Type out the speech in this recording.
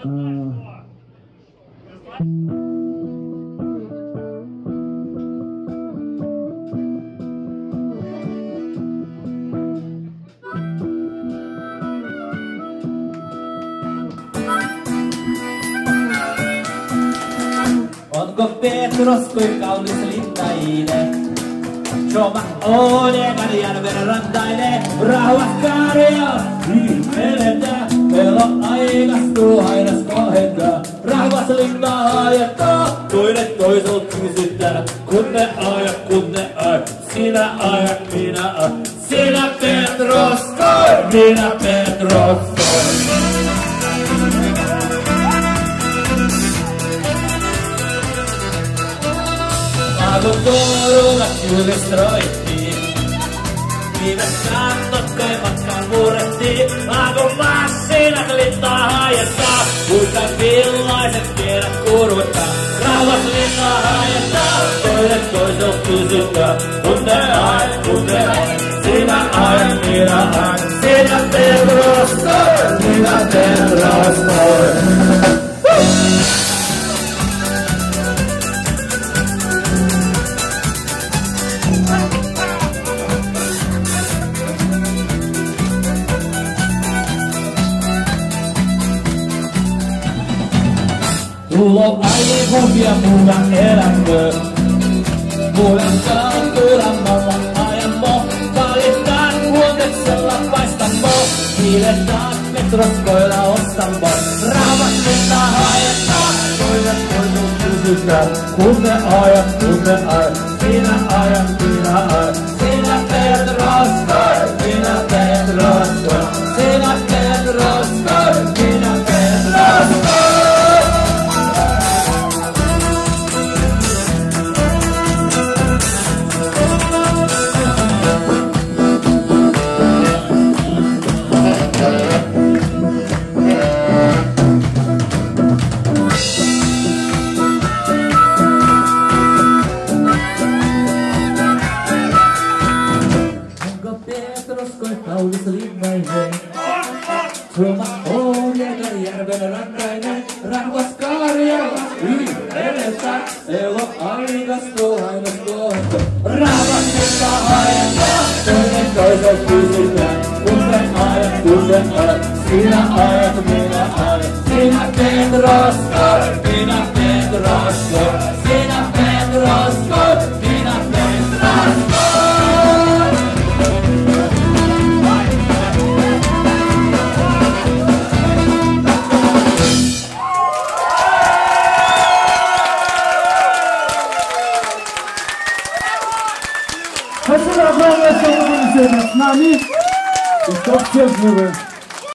Onko Petros kuin kaunis linnainen? Joma Odegan järven rantainen, rauhaskaaria eletään. Pelo aikastuu hainas kohentaa, rauhas linnaa ajettaa. Toinen toiselta kysytään, kun ne ajat, sinä ajat, minä ajat. Sinä Petros, minä Petros. Kun Turulla kylistroittiin, viimeis kannot kai matkaan murrettiin. Kun massinat linnaa hajettaa, muistan villaiset tiedät kurvuttaa. Rauhas linnaa hajettaa, toinen toiselta kysytään. Kun ne ajat, sinä ajat, minä ajat. Sinä Petros, minä Petros. Tulo aivuvia muuan elämö. Muiden kauturammalla ajammo. Valitaan huoneksella paistammo. Hiiletään metroskoilla ostammo. Rauhat linnaa hajettaa. Toinen kysytään. Kun ne ajat. Sinä ajat, minä ajat. Sinä Petros, minä Petros. Sinä Petros, minä Petros. Kaunis linnainen, Joma Odegan järven rantainen, rauhas Karjala eletään. Elo aikastuu hainas kohentaa, rauhas linnaa hajettaa. Toinen toiselta kysytään, kun ne ajat, sinä ajat, minä ajat. Sinä Petros, minä Petros. Sinä Petros, minä Petros. Спасибо огромное, что вы были сегодня с нами. И чтоб все живы.